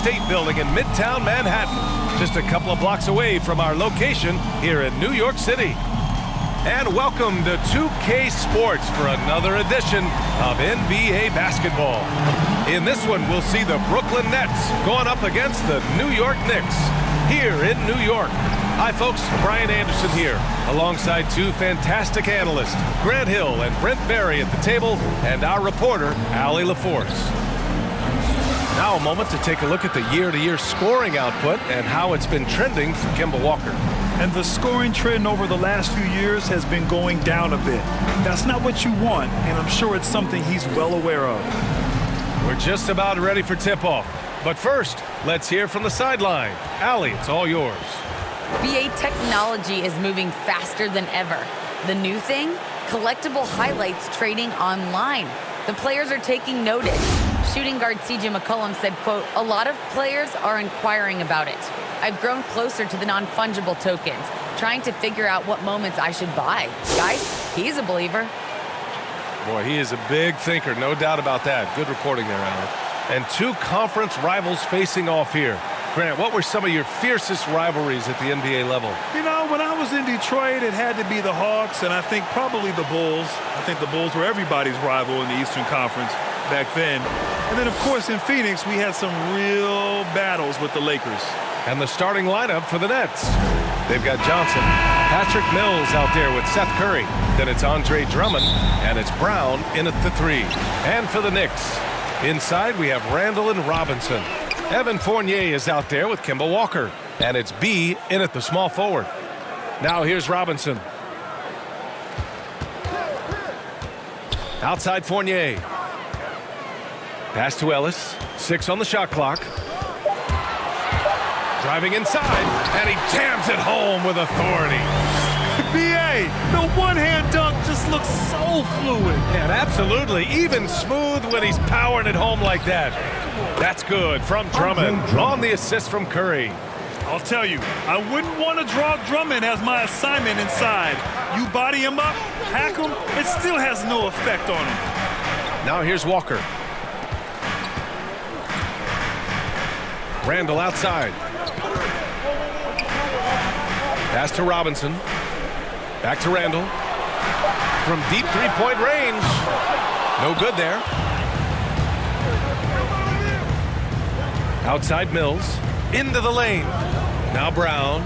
State Building in Midtown Manhattan, just a couple of blocks away from our location here in New York City. And welcome to 2K Sports for another edition of NBA basketball. In this one, we'll see the Brooklyn Nets going up against the New York Knicks here in New York. Hi, folks. Brian Anderson here, alongside two fantastic analysts, Grant Hill and Brent Barry at the table, and our reporter, Allie LaForce. Now a moment to take a look at the year-to-year scoring output and how it's been trending for Kemba Walker. And the scoring trend over the last few years has been going down a bit. That's not what you want, and I'm sure it's something he's well aware of. We're just about ready for tip-off. But first, let's hear from the sideline. Allie, it's all yours. BA technology is moving faster than ever. The new thing? Collectible highlights trading online. The players are taking notice. Shooting guard CJ McCollum said, quote, "A lot of players are inquiring about it. I've grown closer to the non-fungible tokens, trying to figure out what moments I should buy." Guys, he's a believer. Boy, he is a big thinker, no doubt about that. Good reporting there, Allie. And two conference rivals facing off here. Grant, what were some of your fiercest rivalries at the NBA level? You know, when I was in Detroit, it had to be the Hawks, and I think probably the Bulls. I think the Bulls were everybody's rival in the Eastern Conference back then. And then, of course, in Phoenix, we had some real battles with the Lakers. And the starting lineup for the Nets. They've got Johnson, Patrick Mills out there with Seth Curry. Then it's Andre Drummond, and it's Brown in at the three. And for the Knicks, inside we have Randall and Robinson. Evan Fournier is out there with Kemba Walker. And it's B in at the small forward. Now here's Robinson. Outside Fournier. Pass to Ellis. 6 on the shot clock. Driving inside, and he jams it home with authority. B.A., the one-hand dunk just looks so fluid. And absolutely, even smooth when he's powering it home like that. That's good from Drummond on the assist from Curry. I'll tell you, I wouldn't want to draw Drummond as my assignment inside. You body him up, hack him, it still has no effect on him. Now here's Walker. Randall outside. Pass to Robinson. Back to Randall. From deep three-point range. No good there. Outside Mills. Into the lane. Now Brown.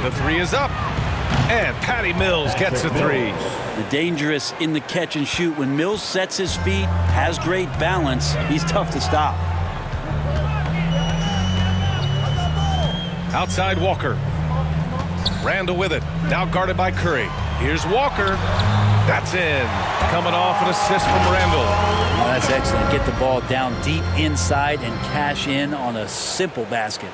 The three is up. And Patty Mills gets a three. The dangerous in the catch and shoot. When Mills sets his feet, has great balance, he's tough to stop. Outside Walker. Randall with it. Now guarded by Curry. Here's Walker. That's in. Coming off an assist from Randall. Well, that's excellent. Get the ball down deep inside and cash in on a simple basket.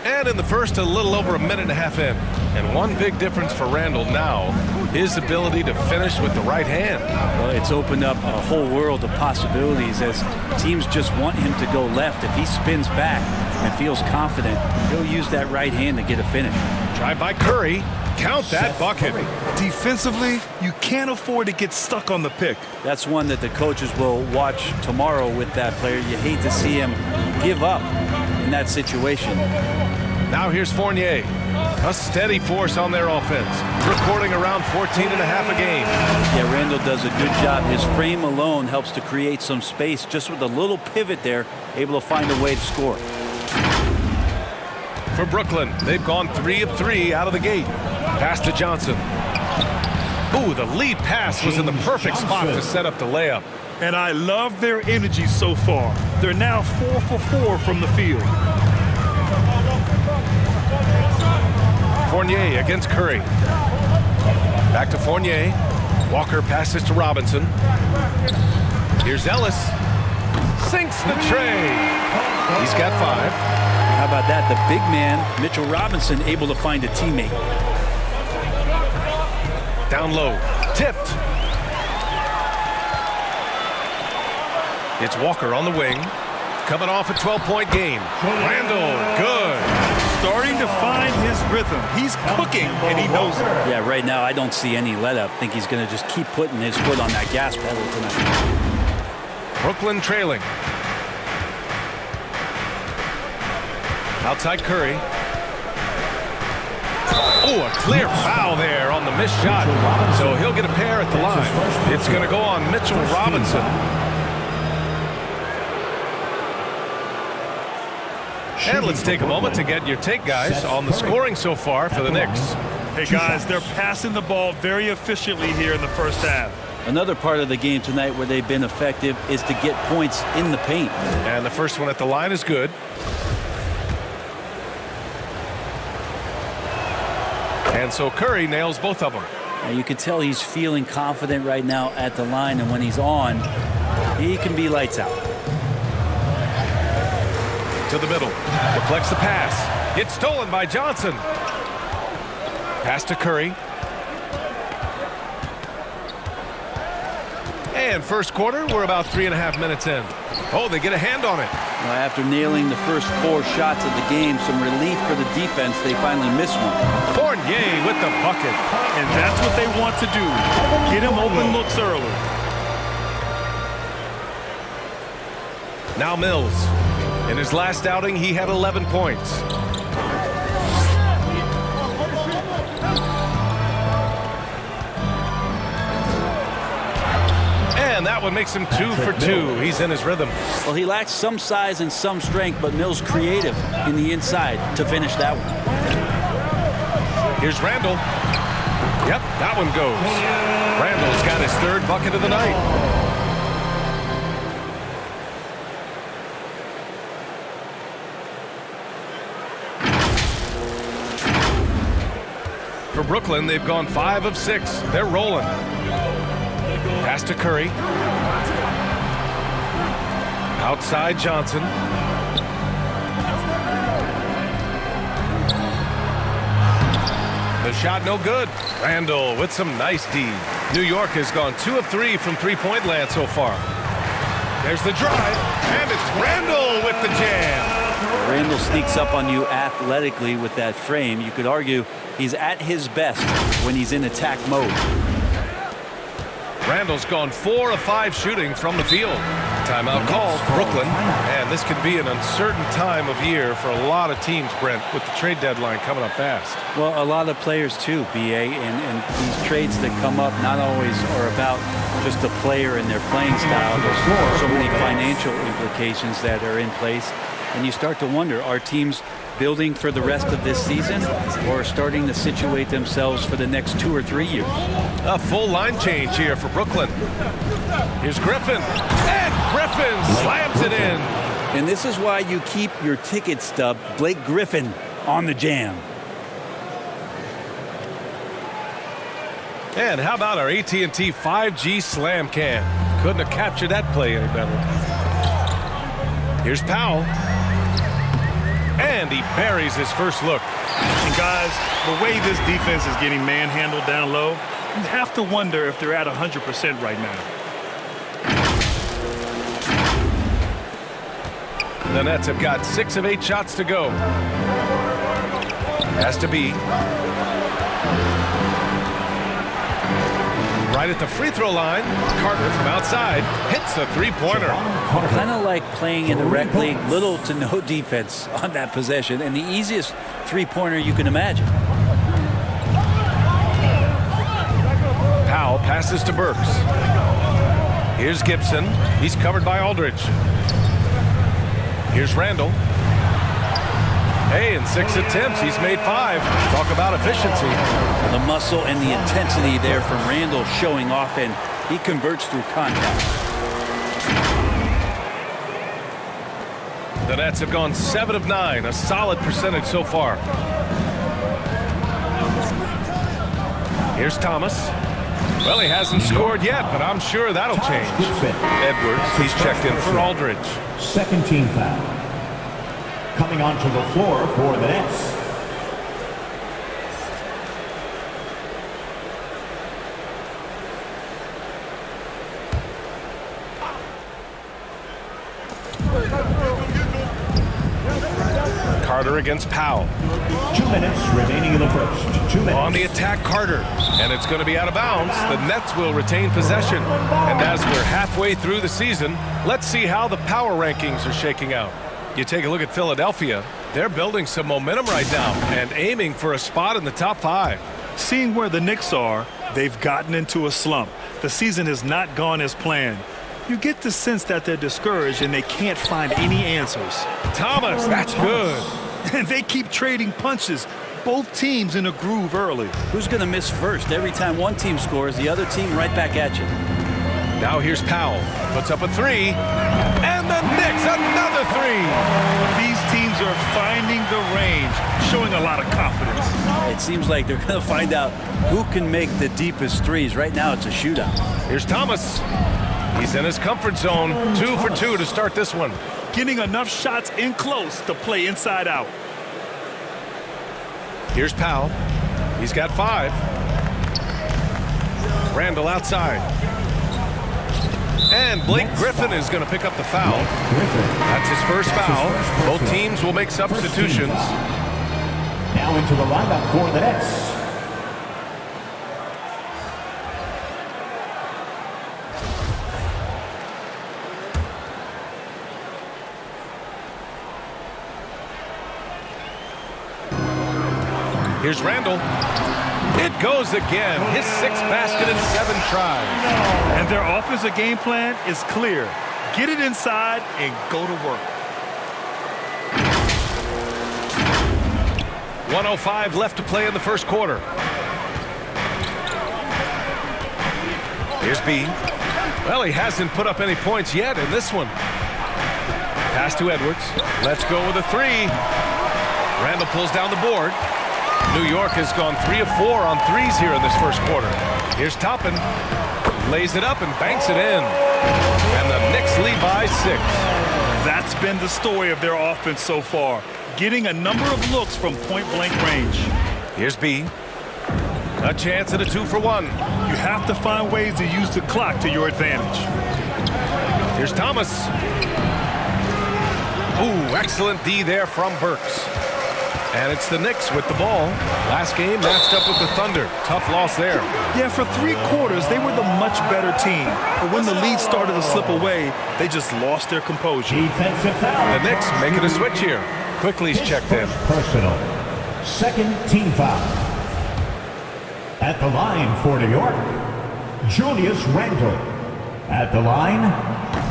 And in the first, a little over a minute and a half in. And one big difference for Randall now, his ability to finish with the right hand. Well, it's opened up a whole world of possibilities as teams just want him to go left. If he spins back and feels confident, he'll use that right hand to get a finish. Drive by Curry. Count that bucket. Defensively, you can't afford to get stuck on the pick. That's one that the coaches will watch tomorrow with that player. You hate to see him give up in that situation. Now here's Fournier. A steady force on their offense. Recording around 14 and a half a game. Yeah, Randall does a good job. His frame alone helps to create some space. Just with a little pivot there, able to find a way to score. For Brooklyn, they've gone 3 of 3 out of the gate. Pass to Johnson. Ooh, the lead pass was in the perfect spot to set up the layup. And I love their energy so far. They're now 4 for 4 from the field. Fournier against Curry. Back to Fournier. Walker passes to Robinson. Here's Ellis. Sinks the tray. He's got 5. How about that? The big man, Mitchell Robinson, able to find a teammate. Down low. Tipped. It's Walker on the wing. Coming off a 12-point game. Randall, good. Starting to find his rhythm. He's cooking, and he knows it. Yeah, right now I don't see any let up. I think he's going to just keep putting his foot on that gas pedal tonight. Brooklyn trailing. Outside Curry. Oh, a clear foul there on the missed shot. So he'll get a pair at the line. It's going to go on Mitchell Robinson. And let's take a moment to get your take, guys, on the scoring so far for the Knicks. Hey, guys, they're passing the ball very efficiently here in the first half. Another part of the game tonight where they've been effective is to get points in the paint. And the first one at the line is good. And so Curry nails both of them. Now you can tell he's feeling confident right now at the line, and when he's on, he can be lights out. To the middle. Deflects the pass. Gets stolen by Johnson. Pass to Curry. And first quarter, we're about 3.5 minutes in. Oh, they get a hand on it. Now, after nailing the first 4 shots of the game, some relief for the defense. They finally missed one. Fournier with the bucket. And that's what they want to do. Get him open looks early. Now Mills. In his last outing, he had 11 points. And that one makes him 2 for 2. He's in his rhythm. Well, he lacks some size and some strength, but Mills creative in the inside to finish that one. Here's Randall. Yep, that one goes. Randall's got his 3rd bucket of the night. For Brooklyn, they've gone 5 of 6. They're rolling. Pass to Curry. Outside Johnson. The shot no good. Randall with some nice D. New York has gone 2 of 3 from three-point land so far. There's the drive, and it's Randall with the jam. Randall sneaks up on you athletically with that frame. You could argue he's at his best when he's in attack mode. Randall's gone 4 of 5 shooting from the field. Timeout called, Brooklyn. And this could be an uncertain time of year for a lot of teams, Brent, with the trade deadline coming up fast. Well, a lot of players too, B.A., and these trades that come up not always are about just the player and their playing style. There's so many financial implications that are in place. And you start to wonder, are teams building for the rest of this season or starting to situate themselves for the next 2 or 3 years? A full line change here for Brooklyn. Here's Griffin. And Griffin slams it in. And this is why you keep your ticket stub, Blake Griffin, on the jam. And how about our AT&T 5G slam cam? Couldn't have captured that play any better. Here's Powell. And he buries his first look. And guys, the way this defense is getting manhandled down low, you have to wonder if they're at 100% right now. The Nets have got 6 of 8 shots to go. Has to be. Right at the free throw line, Carter from outside hits a three-pointer. Kind of like playing in the rec league, little to no defense on that possession, and the easiest three-pointer you can imagine. Powell passes to Burks. Here's Gibson. He's covered by Aldridge. Here's Randall. Hey, in 6 attempts, he's made 5. Talk about efficiency. The muscle and the intensity there from Randall showing off, and he converts through contact. The Nets have gone 7 of 9, a solid percentage so far. Here's Thomas. Well, he hasn't scored yet, but I'm sure that'll change. Edwards, he's checked in for Aldridge. Second team foul. Coming onto the floor for the Nets. Carter against Powell. 2 minutes remaining in the first. 2 minutes. On the attack, Carter. And it's going to be out of bounds. The Nets will retain possession. And as we're halfway through the season, let's see how the power rankings are shaking out. You take a look at Philadelphia. They're building some momentum right now and aiming for a spot in the top 5. Seeing where the Knicks are, they've gotten into a slump. The season has not gone as planned. You get the sense that they're discouraged and they can't find any answers. Thomas, that's good. And they keep trading punches. Both teams in a groove early. Who's going to miss first? Every time one team scores, the other team right back at you. Now here's Powell. Puts up a 3. And the Knicks, another 3. These teams are finding the range, showing a lot of confidence. It seems like they're going to find out who can make the deepest threes. Right now, it's a shootout. Here's Thomas. He's in his comfort zone. 2 for 2 to start this one. Getting enough shots in close to play inside out. Here's Powell. He's got 5. Randall outside. And Blake Griffin is going to pick up the foul. That's his first foul. Both teams will make substitutions. Now into the lineup for the Nets. Here's Randall. It goes again. His 6th basket in 7 tries. And their offensive game plan is clear. Get it inside and go to work. 1:05 left to play in the first quarter. Here's B. Well, he hasn't put up any points yet in this one. Pass to Edwards. Let's go with a 3. Randall pulls down the board. New York has gone 3 of 4 on 3s here in this first quarter. Here's Toppin. Lays it up and banks it in. And the Knicks lead by 6. That's been the story of their offense so far. Getting a number of looks from point-blank range. Here's B. A chance at a 2 for 1. You have to find ways to use the clock to your advantage. Here's Thomas. Ooh, excellent D there from Burks. And it's the Knicks with the ball. Last game matched up with the Thunder. Tough loss there. Yeah, for 3 quarters, they were the much better team. But when the lead started to slip away, they just lost their composure. Defensive foul. The Knicks making a switch here. Quickly's checked in. Personal. 2nd team foul. At the line for New York, Julius Randle. At the line.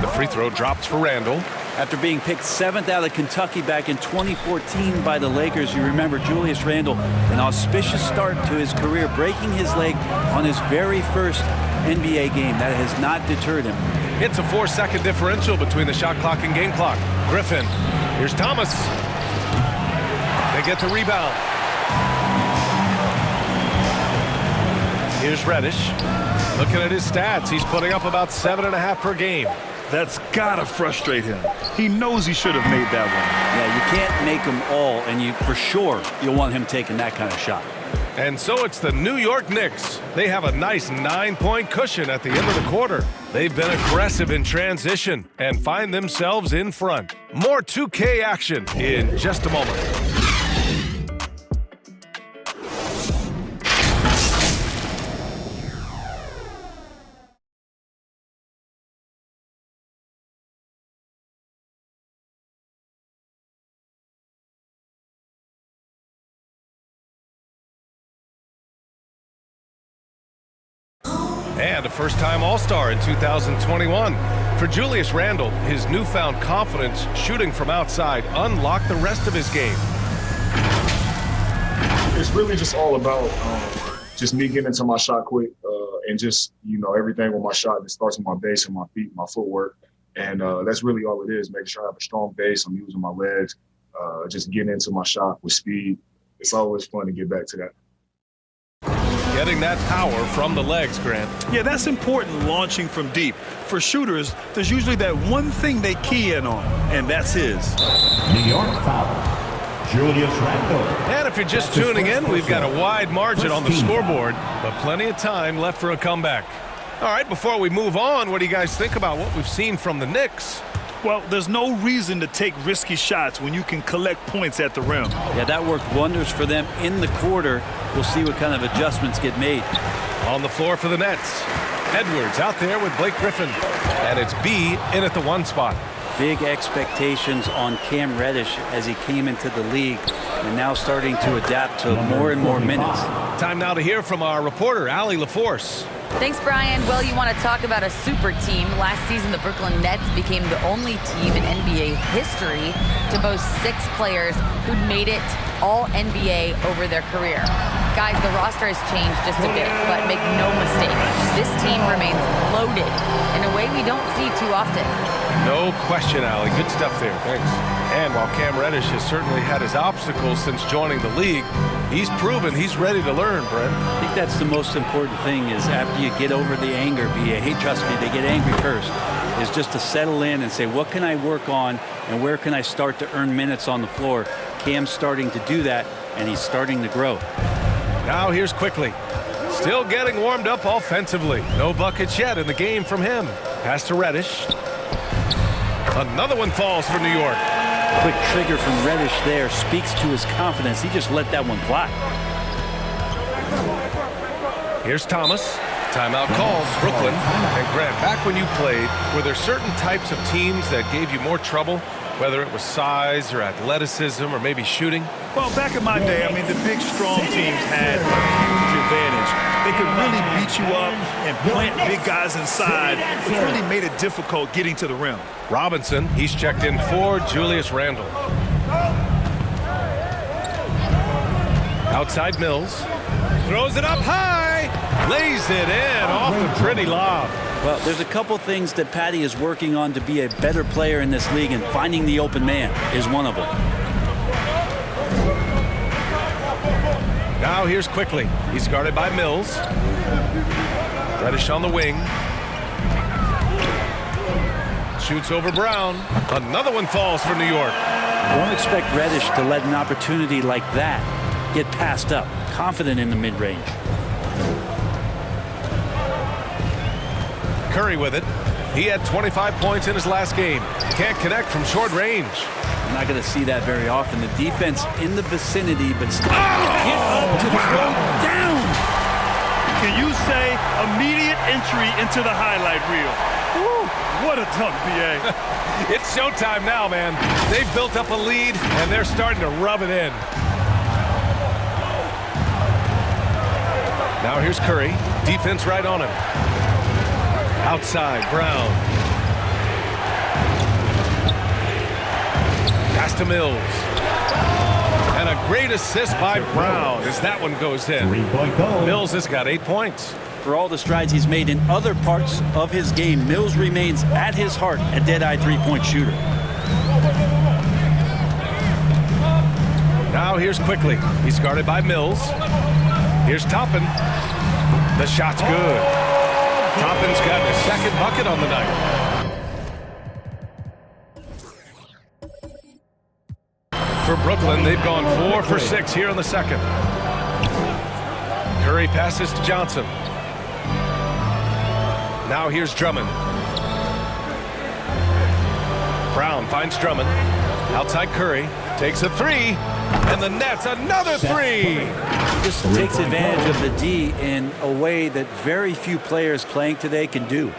The free throw drops for Randall. After being picked 7th out of Kentucky back in 2014 by the Lakers, you remember Julius Randle, an auspicious start to his career, breaking his leg on his very first NBA game. That has not deterred him. It's a 4-second differential between the shot clock and game clock. Griffin. Here's Thomas. They get the rebound. Here's Reddish. Looking at his stats, he's putting up about 7.5 per game. That's gotta frustrate him. He knows he should have made that one. Yeah, you can't make them all, and for sure you'll want him taking that kind of shot. And so it's the New York Knicks. They have a nice 9-point cushion at the end of the quarter. They've been aggressive in transition and find themselves in front. More 2K action in just a moment. And a first-time All-Star in 2021. For Julius Randle, his newfound confidence shooting from outside unlocked the rest of his game. It's really just all about just me getting into my shot quick and just, everything with my shot. It starts with my base and my feet, my footwork. And that's really all it is, making sure I have a strong base. I'm using my legs, just getting into my shot with speed. It's always fun to get back to that. Getting that power from the legs, Grant. Yeah, that's important launching from deep. For shooters, there's usually that one thing they key in on, and that's his. New York foul. Julius Randle. And if you're just tuning in, we've got a wide margin on the scoreboard, but plenty of time left for a comeback. All right, before we move on, what do you guys think about what we've seen from the Knicks? Well, there's no reason to take risky shots when you can collect points at the rim. Yeah, that worked wonders for them in the quarter. We'll see what kind of adjustments get made. On the floor for the Nets, Edwards out there with Blake Griffin. And it's B in at the 1 spot. Big expectations on Cam Reddish as he came into the league and now starting to adapt to more and more minutes. Time now to hear from our reporter, Allie LaForce. Thanks, Brian. Well, you want to talk about a super team. Last season, the Brooklyn Nets became the only team in NBA history to boast 6 players who'd made it all NBA over their career. Guys, the roster has changed just a bit, but make no mistake, this team remains loaded in a way we don't see too often. No question, Allie. Good stuff there. Thanks. And while Cam Reddish has certainly had his obstacles since joining the league, he's proven he's ready to learn, Brent. I think that's the most important thing is after you get over the anger, hey, trust me, they get angry first, is just to settle in and say, what can I work on and where can I start to earn minutes on the floor? Cam's starting to do that, and he's starting to grow. Now here's Quickly. Still getting warmed up offensively. No buckets yet in the game from him. Pass to Reddish. Another one falls for New York. Quick trigger from Reddish there speaks to his confidence. He just let that one fly. Here's Thomas. Timeout calls Brooklyn. And Grant, back when you played, were there certain types of teams that gave you more trouble, whether it was size or athleticism or maybe shooting? Well, back in my day, I mean, the big, strong teams had a huge advantage. They could really beat you up and plant big guys inside, which really made it difficult getting to the rim. Robinson, he's checked in for Julius Randle. Outside Mills. Throws it up high. Lays it in off the pretty lob. Well, there's a couple things that Patty is working on to be a better player in this league, and finding the open man is one of them. Now here's Quickly. He's guarded by Mills. Reddish on the wing. Shoots over Brown. Another one falls for New York. Don't expect Reddish to let an opportunity like that get passed up. Confident in the mid-range. Curry with it. He had 25 points in his last game. Can't connect from short range. I'm not going to see that very often. The defense in the vicinity, but still get up to throw down. Can you say immediate entry into the highlight reel? Woo, what a dunk, B.A. It's showtime now, man. They've built up a lead, and they're starting to rub it in. Now here's Curry. Defense right on him. Outside, Brown. Pass to Mills. And a great assist by Brown as that one goes in. Mills has got 8 points. For all the strides he's made in other parts of his game, Mills remains at his heart a dead-eye three-point shooter. Now here's Quickly. He's guarded by Mills. Here's Toppin. The shot's good. Toppin's got his second bucket on the night. For Brooklyn, they've gone 4 for 6 here in the second. Curry passes to Johnson. Now here's Drummond. Brown finds Drummond. Outside Curry. Takes a three. And the Nets, another three. Just takes advantage of the D in a way that very few players playing today can do.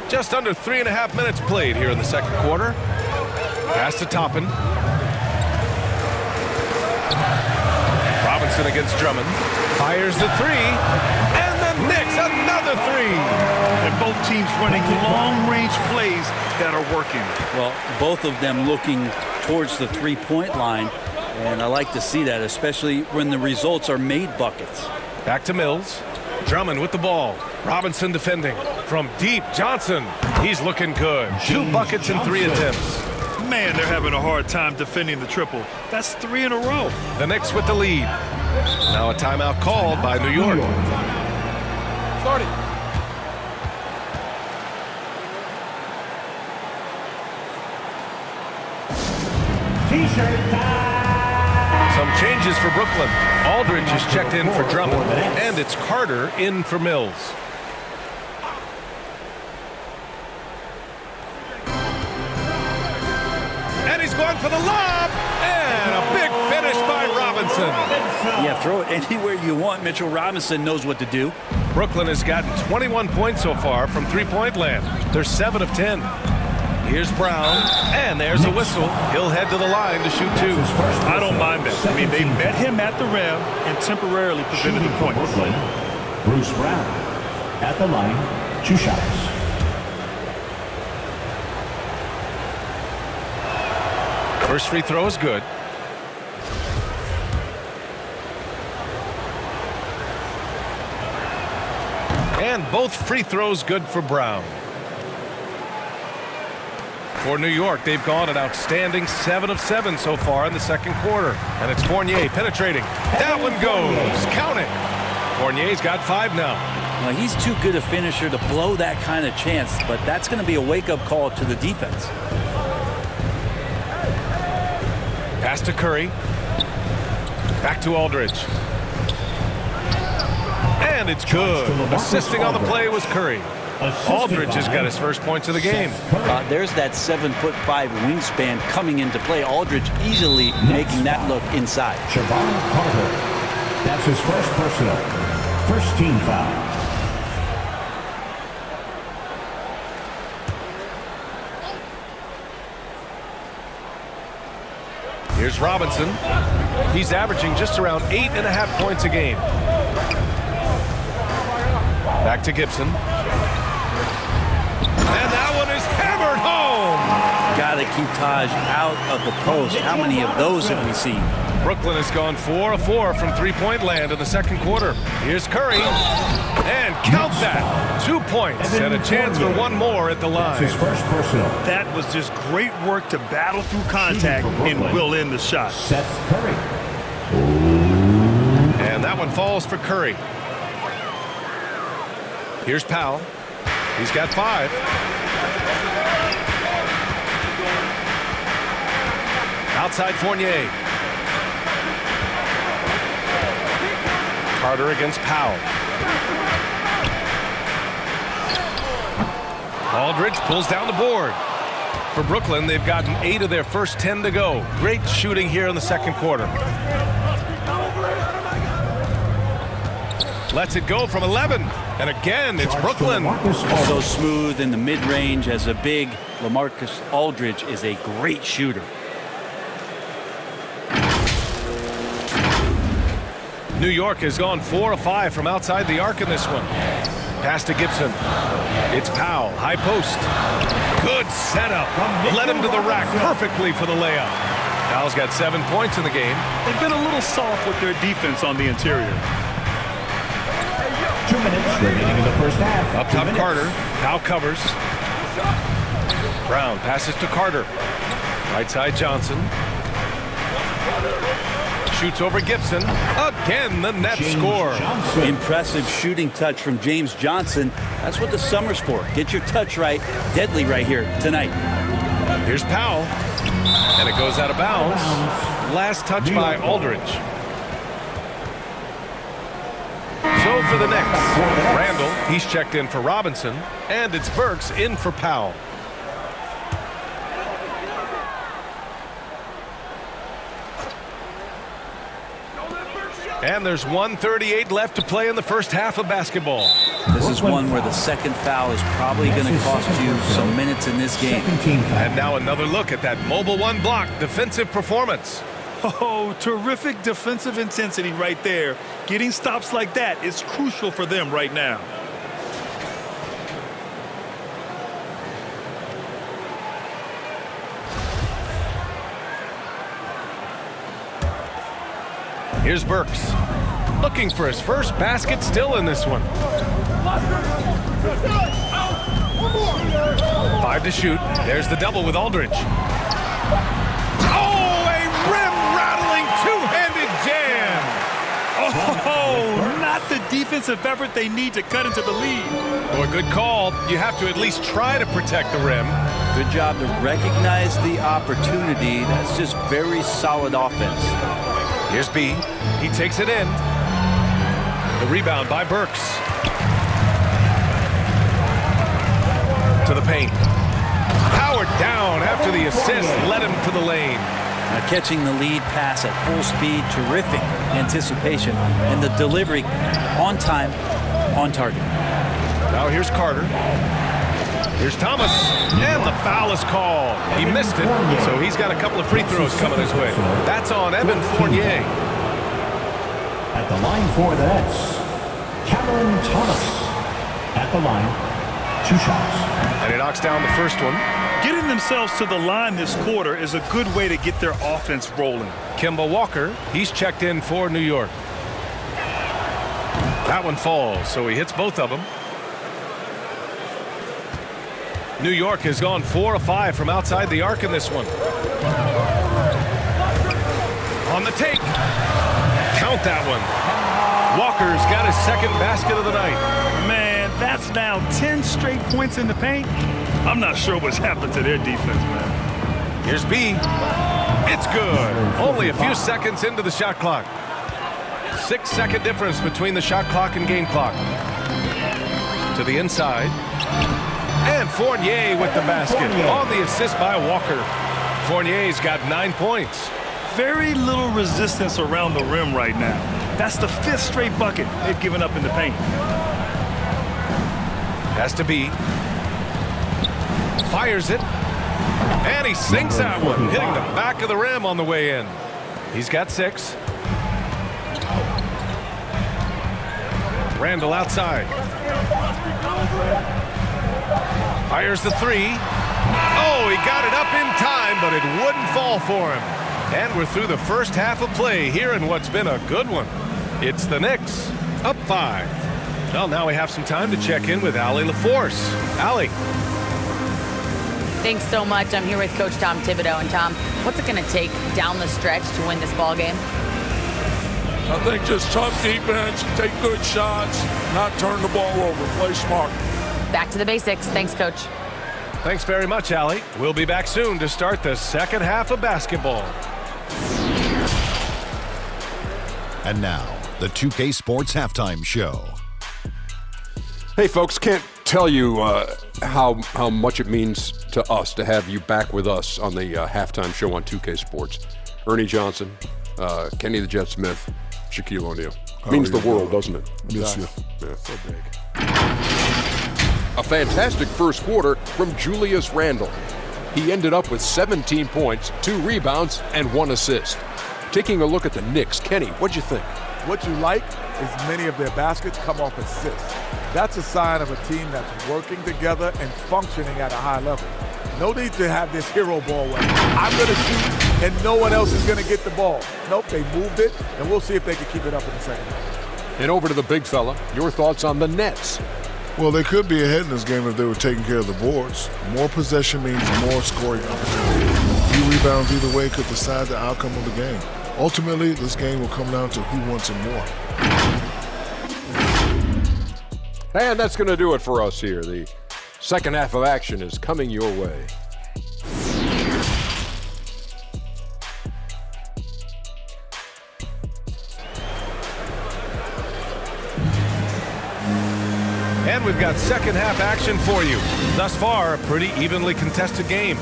Just under 3.5 minutes played here in the second quarter. Pass to Toppin. Robinson against Drummond. Fires the three. And the Knicks, another three. And both teams running long-range plays that are working. Well, both of them looking towards the three-point line. And I like to see that, especially when the results are made buckets. Back to Mills. Drummond with the ball. Robinson defending. From deep, Johnson. He's looking good. 2 buckets in 3 attempts. Man, they're having a hard time defending the triple. That's 3 in a row. The Knicks with the lead. Now a timeout called by New York. Starting. T-shirt time. Some changes for Brooklyn. Aldridge is checked in for Drummond. And it's Carter in for Mills. going for the lob. And a big finish by Robinson. Yeah, throw it anywhere you want. Mitchell Robinson knows what to do. Brooklyn has gotten 21 points so far from three-point land. They're 7 of 10. Here's Brown, and there's a whistle. He'll head to the line to shoot two. I don't mind that. I mean, they met him at the rim and temporarily prevented the point. Brooklyn, Bruce Brown at the line, 2 shots. First free throw is good. And both free throws good for Brown. For New York, they've gone an outstanding 7 of 7 so far in the second quarter. And it's Fournier penetrating. That one goes. Count it. Fournier's got 5 now. Well, he's too good a finisher to blow that kind of chance, but that's going to be a wake-up call to the defense. Pass to Curry. Back to Aldridge. And it's good. Assisting on the play was Curry. Aldridge has got his first points of the game. There's that 7'5" wingspan coming into play. Aldridge easily making that look inside. Javon Carter. That's his first personal. First team foul. Here's Robinson. He's averaging just around 8.5 points a game. Back to Gibson. And that one is hammered home. Got to keep Taj out of the post. How many of those have we seen? Brooklyn has gone 4 of 4 from three-point land in the second quarter. Here's Curry. And count that. 2 points and a chance for one more at the line. His first personal. That was just great work to battle through contact and will end the shot. Seth Curry. And that one falls for Curry. Here's Powell. He's got 5. Outside Fournier. Carter against Powell. Aldridge pulls down the board. For Brooklyn, they've gotten 8 of their first 10 to go. Great shooting here in the second quarter. Lets it go from 11. And again, it's Brooklyn. So smooth in the mid-range as a big. LaMarcus Aldridge is a great shooter. New York has gone 4 of 5 from outside the arc in this one. Pass to Gibson. It's Powell, high post. Good setup. Led him to the rack perfectly for the layup. Powell's got 7 points in the game. They've been a little soft with their defense on the interior. 2 minutes remaining in the first half. Up top, Carter. Powell covers. Brown passes to Carter. Right side, Johnson. Shoots over Gibson. Again, the net score. Impressive shooting touch from James Johnson. That's what the summer's for. Get your touch right. Deadly right here tonight. Here's Powell. And it goes out of bounds. Last touch by Aldridge. So for the Knicks, Randall, he's checked in for Robinson. And it's Burks in for Powell. And there's 1:38 left to play in the first half of basketball. This is one where the second foul is probably going to cost you some minutes in this game. And now another look at that mobile one block defensive performance. Oh, terrific defensive intensity right there. Getting stops like that is crucial for them right now. Here's Burks. Looking for his first basket still in this one. 5 to shoot. There's the double with Aldridge. Oh, a rim-rattling two-handed jam. Oh, not the defensive effort they need to cut into the lead. Oh, a good call. You have to at least try to protect the rim. Good job to recognize the opportunity. That's just very solid offense. Here's B. He takes it in. The rebound by Burks. To the paint. Howard Stewart down after the assist led him to the lane. Catching the lead pass at full speed, terrific anticipation, and the delivery on time, on target. Now here's Carter. Here's Thomas, and the foul is called. He missed it, so he's got a couple of free throws coming his way. That's on Evan Fournier. At the line for the Nets, Cameron Thomas. At the line, 2 shots. And he knocks down the first one. Getting themselves to the line this quarter is a good way to get their offense rolling. Kemba Walker, he's checked in for New York. That one falls, so he hits both of them. New York has gone 4 of 5 from outside the arc in this one. On the take. Count that one. Walker's got his second basket of the night. Man, that's now 10 straight points in the paint. I'm not sure what's happened to their defense, man. Here's B. It's good. Only a few seconds into the shot clock. 6-second difference between the shot clock and game clock. To the inside. And Fournier with the basket on the assist by Walker. Fournier's got 9 points. Very little resistance around the rim right now. That's the 5th straight bucket they've given up in the paint. Has to be. Fires it. And he sinks that one, hitting the back of the rim on the way in. He's got 6. Randall outside. Fires the 3. Oh, he got it up in time, but it wouldn't fall for him. And we're through the first half of play here in what's been a good one. It's the Knicks, up 5. Well, now we have some time to check in with Allie LaForce. Allie. Thanks so much. I'm here with Coach Tom Thibodeau. And Tom, what's it going to take down the stretch to win this ball game? I think just tough defense, take good shots, not turn the ball over, play smart. Back to the basics. Thanks, Coach. Thanks very much, Allie. We'll be back soon to start the second half of basketball. And now, the 2K Sports Halftime Show. Hey, folks, can't tell you how much it means to us to have you back with us on the halftime show on 2K Sports. Ernie Johnson, Kenny the Jet Smith, Shaquille O'Neal. Means the world, doesn't it? Yes, Yeah. so big. A fantastic first quarter from Julius Randle. He ended up with 17 points, 2 rebounds, and 1 assist. Taking a look at the Knicks, Kenny, what'd you think? What you like is many of their baskets come off assists. That's a sign of a team that's working together and functioning at a high level. No need to have this hero ball where I'm going to shoot and no one else is going to get the ball. Nope, they moved it, and we'll see if they can keep it up in the second half. And over to the big fella, your thoughts on the Nets? Well, they could be ahead in this game if they were taking care of the boards. More possession means more scoring opportunity. A few rebounds either way could decide the outcome of the game. Ultimately, this game will come down to who wants it more. And that's going to do it for us here. The second half of action is coming your way. And we've got second half action for you. Thus far, a pretty evenly contested game.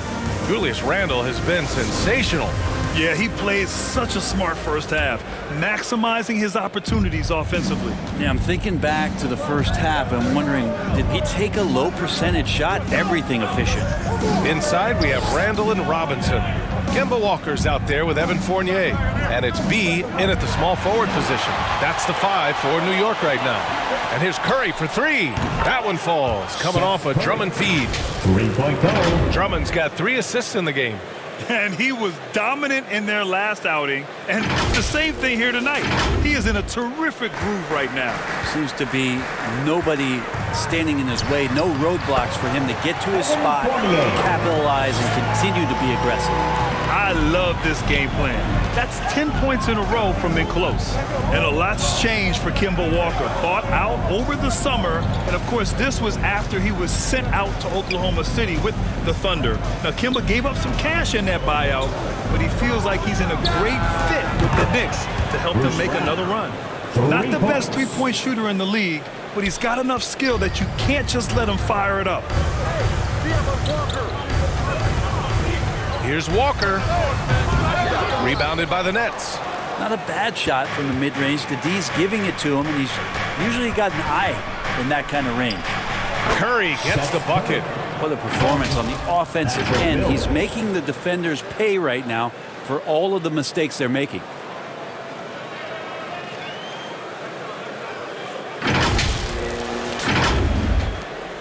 Julius Randle has been sensational. Yeah, he played such a smart first half, maximizing his opportunities offensively. Yeah, I'm thinking back to the first half. I'm wondering, did he take a low percentage shot? Everything efficient. Inside, we have Randle and Robinson. Kemba Walker's out there with Evan Fournier. And it's B in at the small forward position. That's the 5 for New York right now. And here's Curry for 3. That one falls, coming off a Drummond feed. 3-point goal. Drummond's got 3 assists in the game. And he was dominant in their last outing. And the same thing here tonight. He is in a terrific groove right now. Seems to be nobody standing in his way, no roadblocks for him to get to his spot, capitalize, and continue to be aggressive. I love this game plan. That's 10 points in a row from being close. And a lot's changed for Kemba Walker. Bought out over the summer. And, of course, this was after he was sent out to Oklahoma City with the Thunder. Now, Kemba gave up some cash in that buyout, but he feels like he's in a great fit with the Knicks to help them make another run. Not the best three-point shooter in the league, but he's got enough skill that you can't just let him fire it up. Here's Walker. Rebounded by the Nets. Not a bad shot from the mid-range. The D's giving it to him, and he's usually got an eye in that kind of range. Curry gets the bucket. What a performance on the offensive end. He's making the defenders pay right now for all of the mistakes they're making.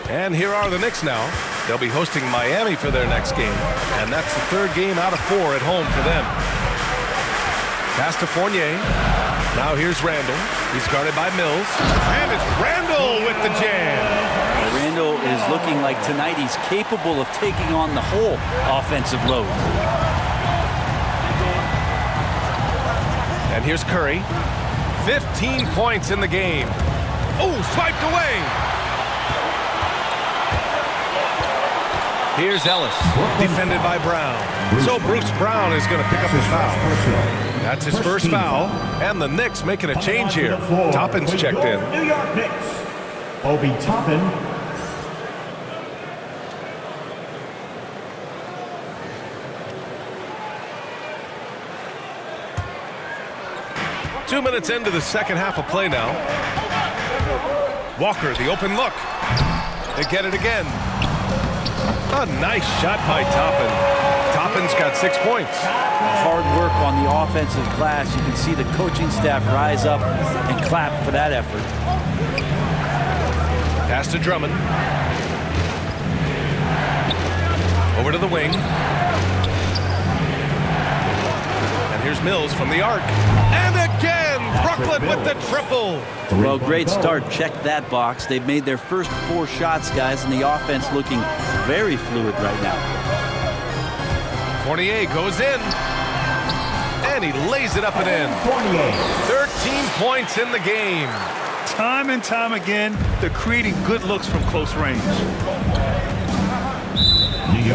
And here are the Knicks now. They'll be hosting Miami for their next game, and that's the third game out of 4 at home for them. Pass to Fournier. Now here's Randall. He's guarded by Mills. And it's Randall with the jam. Randall is looking like tonight he's capable of taking on the whole offensive load. And here's Curry. 15 points in the game. Oh, swiped away. Here's Ellis, defended by Brown. So Bruce Brown is going to pick up his foul. That's his first foul, and the Knicks making a change here. Toppin's checked in. New York Knicks. Obi Toppin. Two minutes into the second half of play now. Walker, the open look. They get it again. A nice shot by Toppin. Toppin's got 6 points. Hard work on the offensive glass. You can see the coaching staff rise up and clap for that effort. Pass to Drummond. Over to the wing. And here's Mills from the arc. And again, Brooklyn with the triple. Well, great start. Check that box. They've made their first 4 shots, guys, and the offense looking very fluid right now. Fournier goes in. And he lays it up and in. 13 points in the game. Time and time again, they're creating good looks from close range.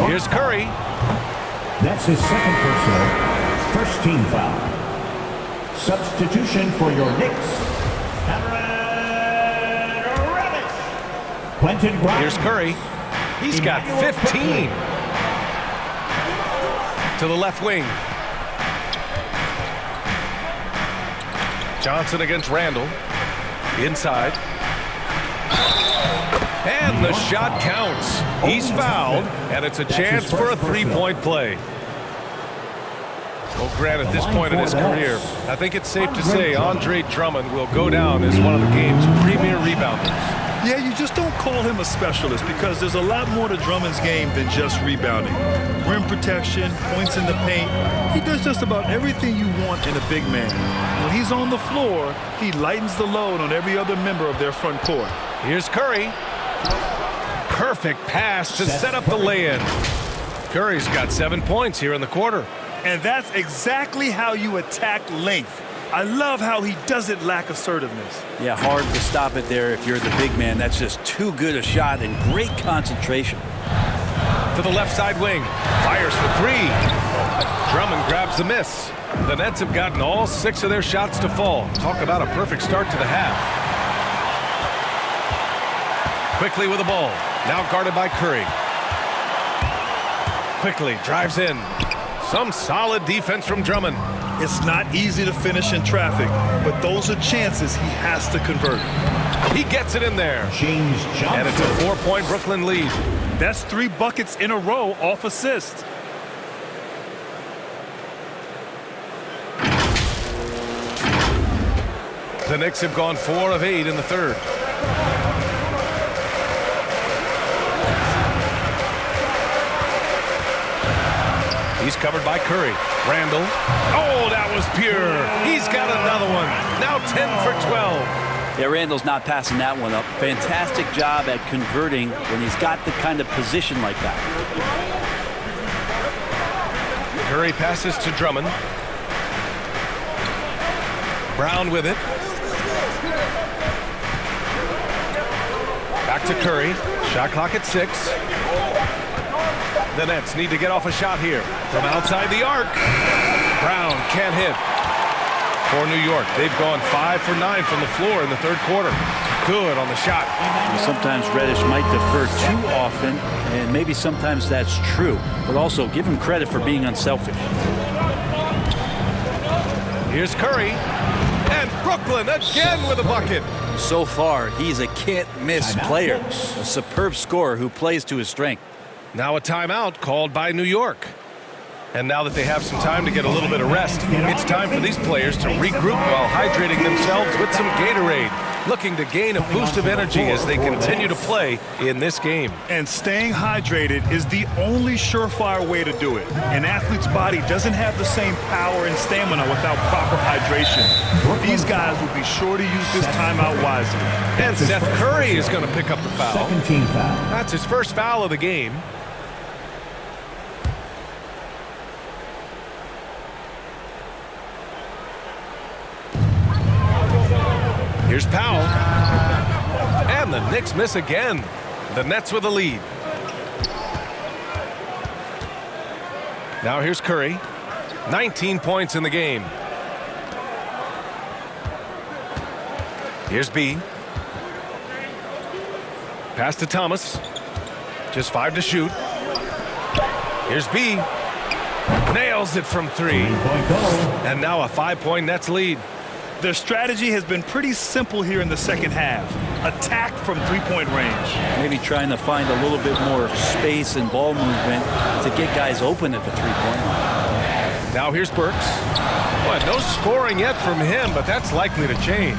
Here's Curry. That's his second personal. First team foul. Substitution for your Knicks. Quentin Grimes. Here's Curry. He's got 15. To the left wing. Johnson against Randall. Inside. And the shot counts. He's fouled, and it's a chance for a three-point play. Well, Grant, at this point in his career, I think it's safe to say Andre Drummond will go down as one of the game's premier rebounders. Yeah, you just don't call him a specialist because there's a lot more to Drummond's game than just rebounding. Rim protection, points in the paint. He does just about everything you want in a big man. When he's on the floor, he lightens the load on every other member of their front court. Here's Curry. Perfect pass to set up the lay-in. Curry's got 7 points here in the quarter. And that's exactly how you attack length. I love how he doesn't lack assertiveness. Yeah, hard to stop it there if you're the big man. That's just too good a shot and great concentration. To the left side wing. Fires for 3. Drummond grabs the miss. The Nets have gotten all 6 of their shots to fall. Talk about a perfect start to the half. Quickly with the ball. Now guarded by Curry. Quickly drives in. Some solid defense from Drummond. It's not easy to finish in traffic, but those are chances he has to convert. He gets it in there. James Johnson. And it's a 4-point Brooklyn lead. That's 3 buckets in a row off assist. The Knicks have gone 4 of 8 in the third. He's covered by Curry. Randall. Oh, that was pure. He's got another one. Now 10 for 12. Yeah, Randall's not passing that one up. Fantastic job at converting when he's got the kind of position like that. Curry passes to Drummond. Brown with it. Back to Curry. Shot clock at 6. The Nets need to get off a shot here from outside the arc. Brown can't hit. For New York, they've gone 5 for 9 from the floor in the third quarter. good on the shot. Sometimes Reddish might defer too often, and maybe sometimes that's true. But also give him credit for being unselfish. Here's Curry. And Brooklyn again with a bucket. So far, he's a can't-miss player. A superb scorer who plays to his strength. Now a timeout called by New York. And now that they have some time to get a little bit of rest, it's time for these players to regroup while hydrating themselves with some Gatorade, looking to gain a boost of energy as they continue to play in this game. And staying hydrated is the only surefire way to do it. An athlete's body doesn't have the same power and stamina without proper hydration. These guys will be sure to use this timeout wisely. And Seth Curry is going to pick up the foul. Second team foul. That's his first foul of the game. Here's Powell. And the Knicks miss again. The Nets with a lead. Now here's Curry. 19 points in the game. Here's B. Pass to Thomas. Just 5 to shoot. Here's B. Nails it from 3. And now a 5-point Nets lead. Their strategy has been pretty simple here in the second half. Attack from three-point range. Maybe trying to find a little bit more space and ball movement to get guys open at the three-point line. Now here's Burks. Well, no scoring yet from him, but that's likely to change.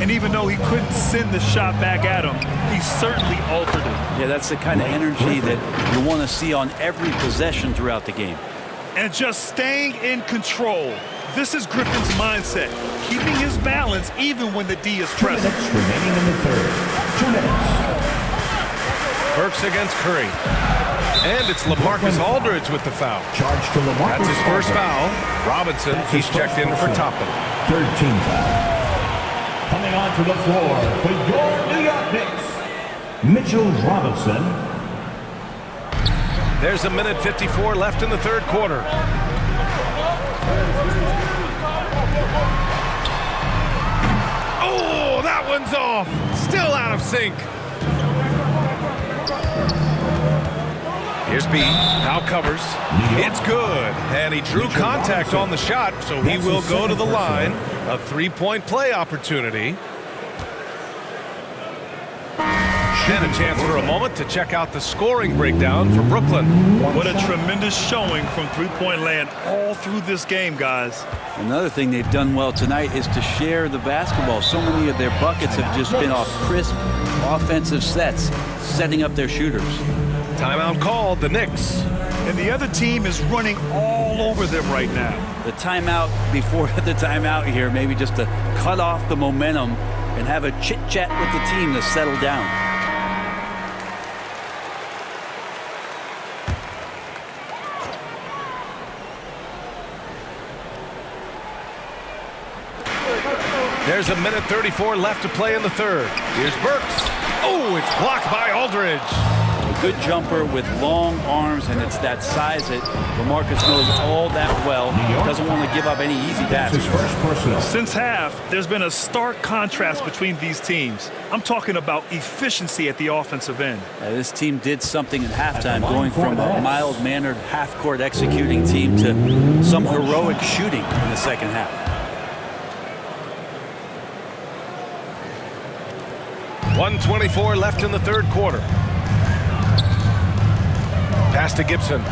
And even though he couldn't send the shot back at him, he certainly altered it. Yeah, that's the kind of energy that you want to see on every possession throughout the game. And just staying in control. This is Griffin's mindset, keeping his balance even when the D is present. 2 minutes remaining in the third. 2 minutes. Burks against Curry. And it's LaMarcus Aldridge with the foul. Charge to LaMarcus. That's his first foul. Robinson, he's checked in for Toppin. Third team foul. Coming onto the floor for your New York Knicks, Mitchell Robinson. There's a minute 54 left in the third quarter. Oh, that one's off. Still out of sync. Here's B. Now covers. It's good. And he drew contact on the shot, so he will go to the line. A three-point play opportunity. And a chance for a moment to check out the scoring breakdown for Brooklyn. What a tremendous showing from three-point land all through this game, guys. Another thing they've done well tonight is to share the basketball. So many of their buckets have just been off crisp offensive sets, setting up their shooters. Timeout called, the Knicks. And the other team is running all over them right now. The timeout before the timeout here, maybe just to cut off the momentum and have a chit-chat with the team to settle down. There's a minute 34 left to play in the third. Here's Burks. Oh, it's blocked by Aldridge. A good jumper with long arms, and it's that size that LaMarcus knows all that well. Doesn't want to give up any easy passes. Since half, there's been a stark contrast between these teams. I'm talking about efficiency at the offensive end. This team did something at halftime, going from a mild-mannered half-court executing team to some heroic shooting in the second half. 1:24 left in the third quarter. Pass to Gibson.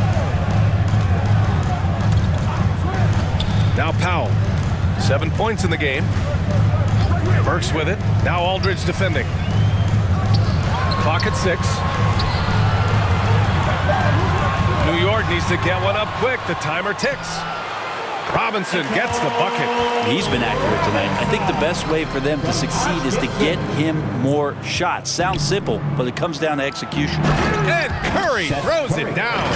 Now Powell. 7 points in the game. Burks with it. Now Aldridge defending. Clock at 6. New York needs to get one up quick. The timer ticks. Robinson gets the bucket. He's been accurate tonight. I think the best way for them to succeed is to get him more shots. Sounds simple, but it comes down to execution. And Curry throws it down.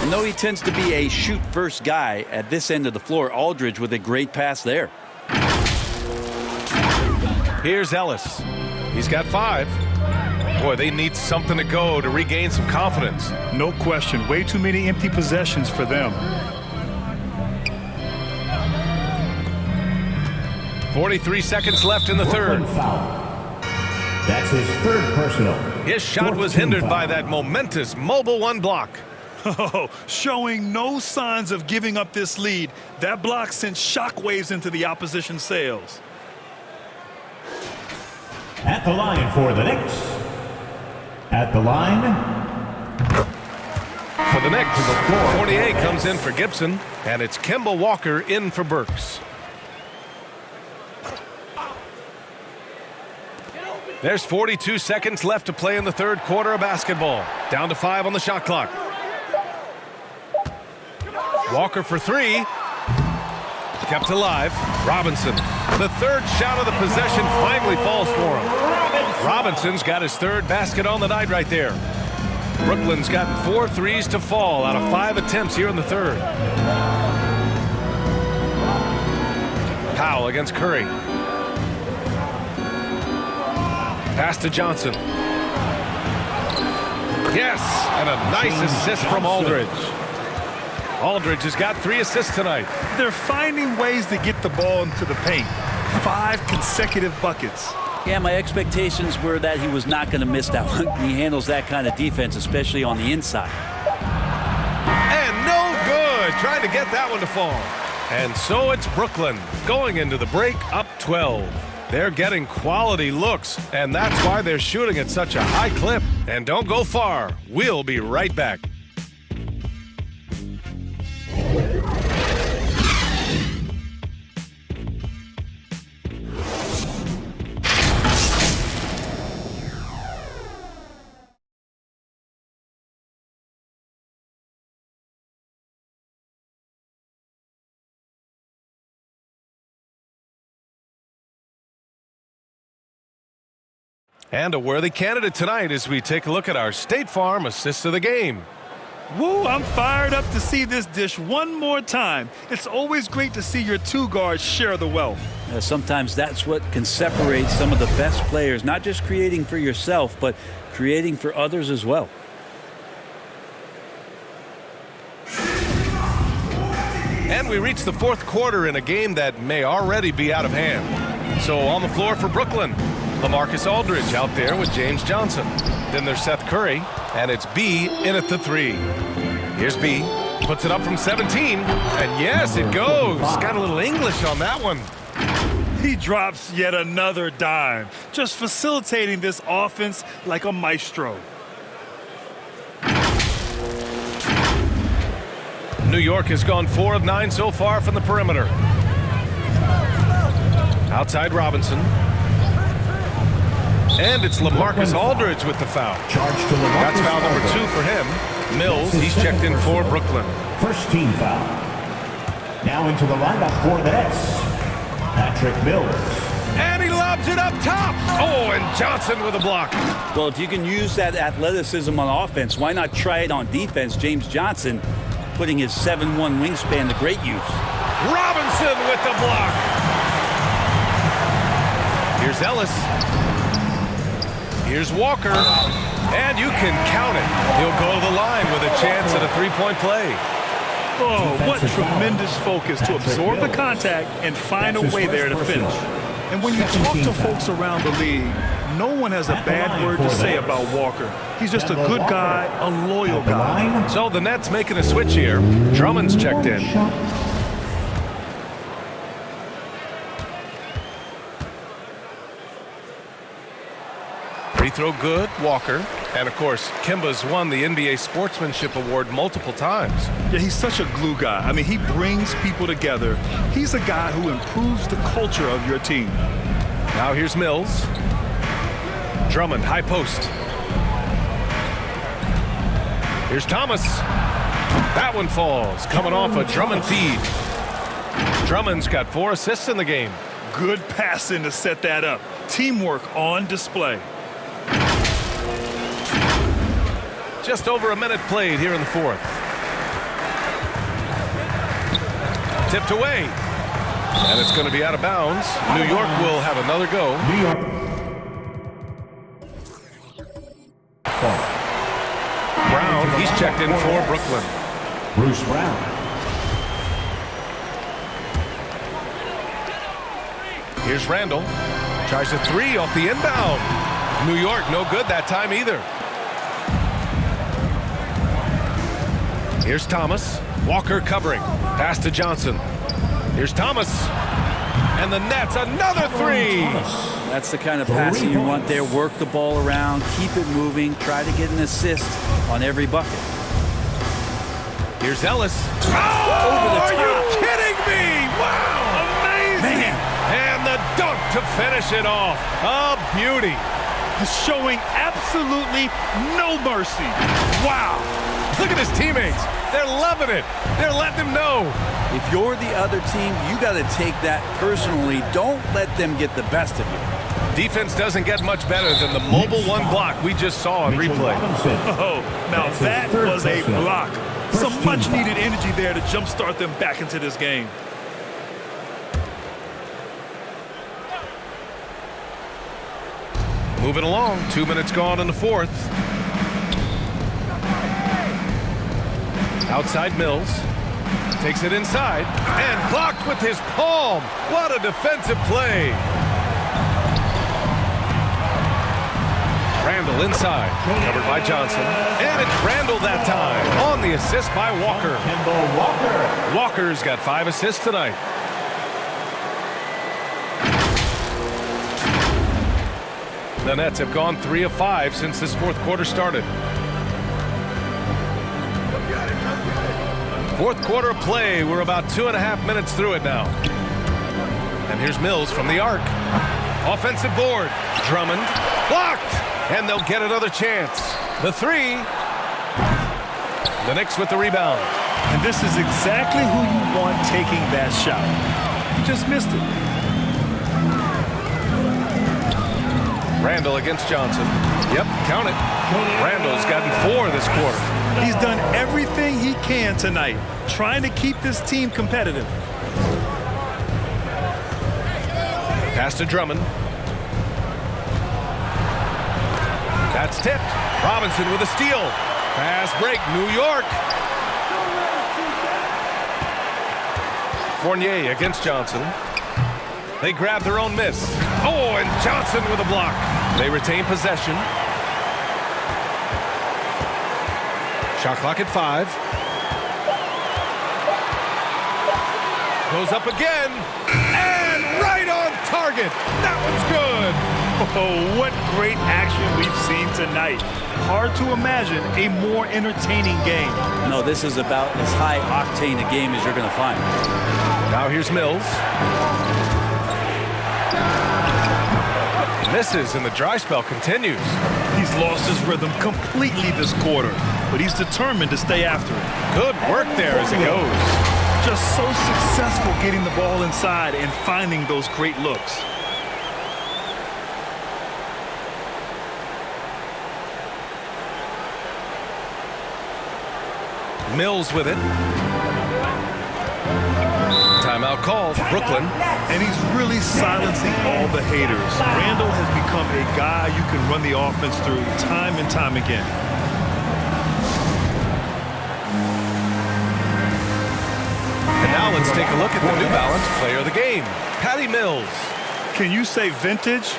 And though he tends to be a shoot-first guy at this end of the floor, Aldridge with a great pass there. Here's Ellis. He's got 5. Boy, they need something to go to regain some confidence. No question. Way too many empty possessions for them. 43 seconds left in the third. That's his third personal. His shot was hindered by that momentous mobile one block. Oh, showing no signs of giving up this lead. That block sent shockwaves into the opposition sails. At the line for the Knicks. At the line. For the Knicks, 48 comes in for Gibson, and it's Kemba Walker in for Burks. There's 42 seconds left to play in the third quarter of basketball. Down to 5 on the shot clock. Walker for 3. Kept alive. Robinson. The third shot of the possession finally falls for him. Robinson's got his third basket on the night right there. Brooklyn's gotten 4 threes to fall out of 5 attempts here in the third. Powell against Curry. Pass to Johnson. Yes, and a nice assist from Aldridge. Aldridge has got 3 assists tonight. They're finding ways to get the ball into the paint. 5 consecutive buckets. Yeah, my expectations were that he was not going to miss that one. He handles that kind of defense, especially on the inside. And no good. Trying to get that one to fall. And so it's Brooklyn going into the break up 12. They're getting quality looks, and that's why they're shooting at such a high clip. And don't go far. We'll be right back. And a worthy candidate tonight as we take a look at our State Farm assist of the game. Woo, I'm fired up to see this dish one more time. It's always great to see your 2 guards share the wealth. Sometimes that's what can separate some of the best players, not just creating for yourself, but creating for others as well. And we reach the fourth quarter in a game that may already be out of hand. So on the floor for Brooklyn, LaMarcus Aldridge out there with James Johnson. Then there's Seth Curry, and it's B in at the 3. Here's B, puts it up from 17, and yes, it goes. Got a little English on that one. He drops yet another dime, just facilitating this offense like a maestro. New York has gone 4 of 9 so far from the perimeter. Outside Robinson. And it's LaMarcus Aldridge with the foul. That's foul number 2 for him. Mills, he's checked in for Brooklyn. First team foul. Now into the lineup for the Nets, Patrick Mills. And he lobs it up top. Oh, and Johnson with a block. Well, if you can use that athleticism on offense, why not try it on defense? James Johnson putting his 7'1" wingspan to great use. Robinson with the block. Here's Ellis. Here's Walker. And you can count it. He'll go to the line with a chance at a 3-point play. Oh, what tremendous focus to absorb the contact and find a way there to finish. And when you talk to folks around the league, no one has a bad word to say about Walker. He's just a good guy, a loyal guy. So the Nets making a switch here. Drummond's checked in. Free throw good, Walker. And, of course, Kemba's won the NBA Sportsmanship Award multiple times. Yeah, he's such a glue guy. I mean, he brings people together. He's a guy who improves the culture of your team. Now here's Mills. Drummond, high post. Here's Thomas. That one falls, coming off a Drummond feed. Drummond's got 4 assists in the game. Good passing to set that up. Teamwork on display. Just over a minute played here in the fourth. Tipped away. And it's going to be out of bounds. New York will have another go. New York. Brown, he's checked in for Brooklyn. Bruce Brown. Here's Randall. Tries a 3 off the inbound. New York, no good that time either. Here's Thomas. Walker covering. Pass to Johnson. Here's Thomas. And the Nets, another three. That's the kind of passing you want there. Work the ball around, keep it moving, try to get an assist on every bucket. Here's Ellis. Oh, over the are top. you kidding me? Wow. Amazing. Man. And the dunk to finish it off. A beauty. Showing absolutely no mercy. Wow. Look at his teammates. They're loving it. They're letting him know. If you're the other team, you got to take that personally. Don't let them get the best of you. Defense doesn't get much better than the mobile one block we just saw on replay. Oh, now that was a block. Some much-needed energy there to jumpstart them back into this game. Moving along, 2 minutes gone in the fourth. Outside Mills. Takes it inside and blocked with his palm. What a defensive play. Randall inside, covered by Johnson. And it's Randall that time on the assist by Walker. Walker's got 5 assists tonight. The Nets have gone 3 of 5 since this fourth quarter started. Fourth quarter of play. We're about 2.5 minutes through it now. And here's Mills from the arc. Offensive board. Drummond blocked. And they'll get another chance. The three. The Knicks with the rebound. And this is exactly who you want taking that shot. Just missed it. Randall against Johnson. Yep, count it. Randall's gotten 4 this quarter. He's done everything he can tonight, trying to keep this team competitive. Pass to Drummond. That's tipped. Robinson with a steal. Fast break, New York. Fournier against Johnson. They grab their own miss. Oh, and Johnson with a block. They retain possession. Shot clock at 5. Goes up again. And right on target. That one's good. Oh, what great action we've seen tonight. Hard to imagine a more entertaining game. No, this is about as high octane a game as you're going to find. Now here's Mills. Misses and the dry spell continues. He's lost his rhythm completely this quarter, but he's determined to stay after it. Good work there as it goes. Just so successful getting the ball inside and finding those great looks. Mills with it. Timeout called. Brooklyn. And he's really silencing all the haters. Randall has become a guy you can run the offense through time and time again. And now let's take a look at the New Balance player of the game, Patty Mills. Can you say vintage?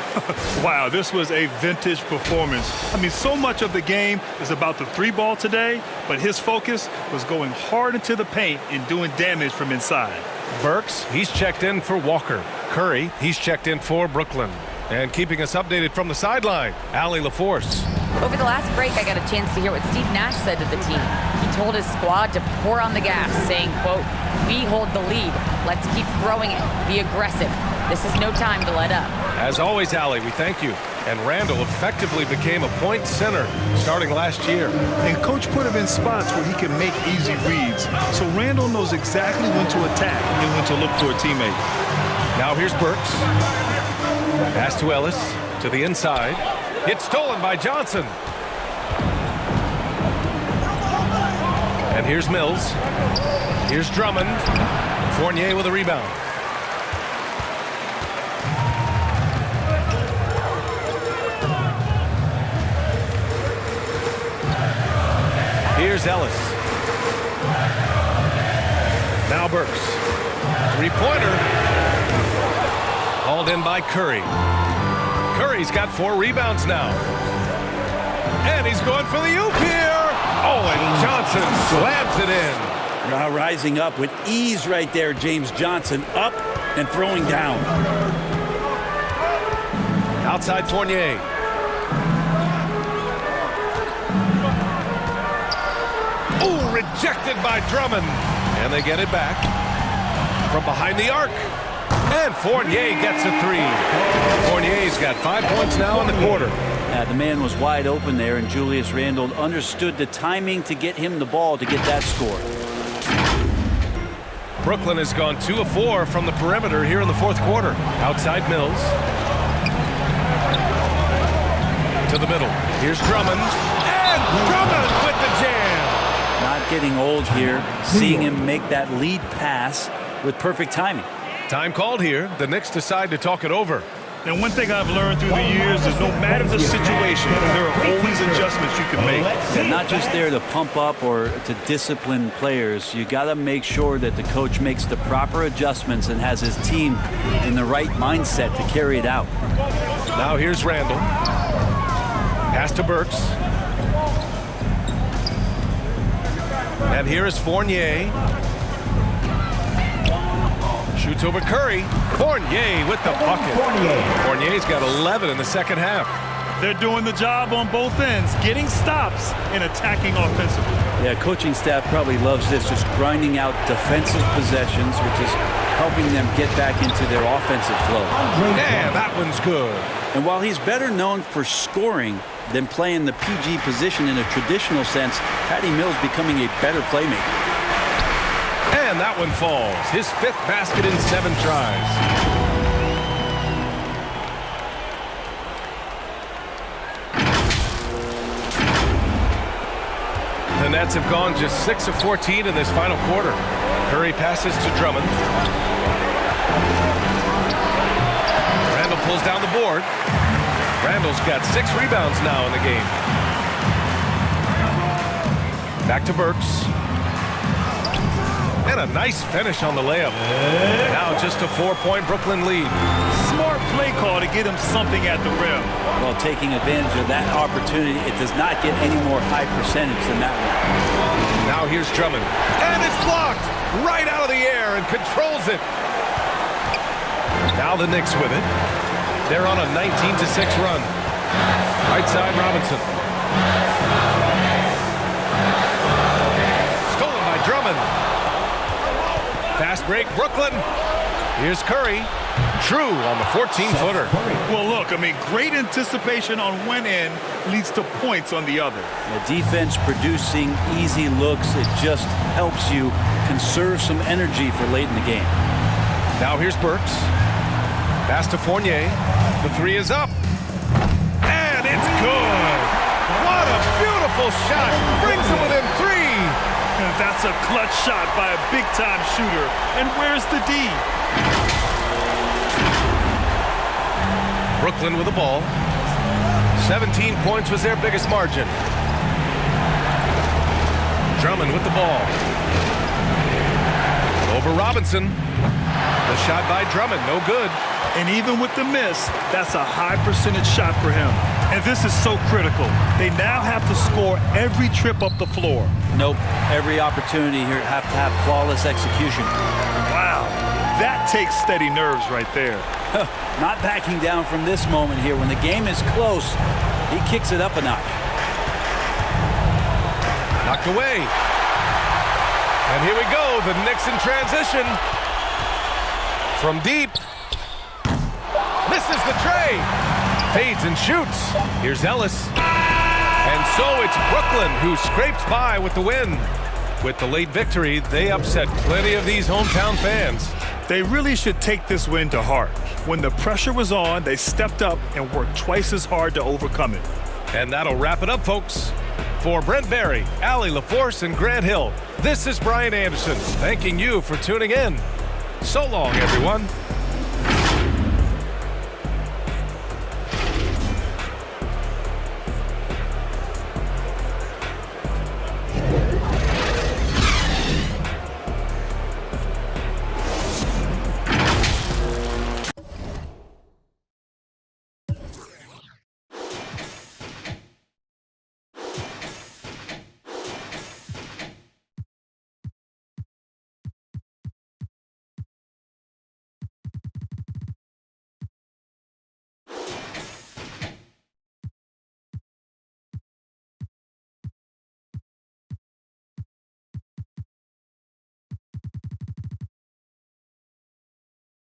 Wow, this was a vintage performance. I mean, so much of the game is about the 3-ball today, but his focus was going hard into the paint and doing damage from inside. Burks, he's checked in for Walker. Curry, he's checked in for Brooklyn. And keeping us updated from the sideline, Allie LaForce. Over the last break, I got a chance to hear what Steve Nash said to the team. He told his squad to pour on the gas, saying, quote, "We hold the lead. Let's keep throwing it. Be aggressive. This is no time to let up." As always, Allie, we thank you. And Randall effectively became a point center starting last year. And Coach put him in spots where he can make easy reads. So Randall knows exactly when to attack and when to look for a teammate. Now here's Burks. Pass to Ellis to the inside. It's stolen by Johnson. And here's Mills. Here's Drummond. Fournier with a rebound. Here's Ellis. Now Burks. Three-pointer. Hauled in by Curry. Curry's got 4 rebounds now. And he's going for the oop here. Oh, and Johnson slams it in. Now rising up with ease right there, James Johnson up and throwing down. Outside Fournier. Oh, rejected by Drummond. And they get it back from behind the arc. And Fournier gets a 3. Fournier's got 5 points now in the quarter. The man was wide open there, and Julius Randle understood the timing to get him the ball to get that score. Brooklyn has gone 2 of 4 from the perimeter here in the fourth quarter. Outside Mills. To the middle. Here's Drummond. And Drummond with the jam. Not getting old here. Seeing him make that lead pass with perfect timing. Time called here. The Knicks decide to talk it over. And one thing I've learned through the years is no matter the situation, there are always adjustments you can make. They're not just there to pump up or to discipline players. You got to make sure that the coach makes the proper adjustments and has his team in the right mindset to carry it out. Now here's Randle. Pass to Burks. And here is Fournier. Shoots over Curry. Fournier with the bucket. Fournier's got 11 in the second half. They're doing the job on both ends, getting stops and attacking offensively. Yeah, coaching staff probably loves this, just grinding out defensive possessions, which is helping them get back into their offensive flow. Yeah, that one's good. And while he's better known for scoring than playing the PG position in a traditional sense, Patty Mills becoming a better playmaker. And that one falls. His 5th basket in 7 tries. The Nets have gone just 6 of 14 in this final quarter. Curry passes to Drummond. Randle pulls down the board. Randle's got 6 rebounds now in the game. Back to Burks. And a nice finish on the layup. Now just a 4-point Brooklyn lead. Smart play call to get him something at the rim. Well, taking advantage of that opportunity, it does not get any more high percentage than that one. Now here's Drummond. And it's blocked right out of the air and controls it. Now the Knicks with it. They're on a 19-6 run. Right side Robinson. Stolen by Drummond. Fast break, Brooklyn. Here's Curry. True on the 14-footer. Well, look, I mean, great anticipation on one end leads to points on the other. The defense producing easy looks. It just helps you conserve some energy for late in the game. Now here's Burks. Pass to Fournier. The 3 is up. And it's good. What a beautiful shot. Brings him within 3. And that's a clutch shot by a big-time shooter. And where's the D? Brooklyn with the ball. 17 points was their biggest margin. Drummond with the ball. Over Robinson. The shot by Drummond, no good. And even with the miss, that's a high percentage shot for him. And this is so critical. They now have to score every trip up the floor. Nope. Every opportunity here have to have flawless execution. Wow. That takes steady nerves right there. Not backing down from this moment here. When the game is close, he kicks it up a notch. Knocked away. And here we go. The Knicks in transition. From deep. Misses the tray. Fades and shoots. Here's Ellis. And so it's Brooklyn who scrapes by with the win. With the late victory, they upset plenty of these hometown fans. They really should take this win to heart. When the pressure was on, they stepped up and worked twice as hard to overcome it. And that'll wrap it up, folks. For Brent Barry, Allie LaForce, and Grant Hill, this is Brian Anderson thanking you for tuning in. So long, everyone.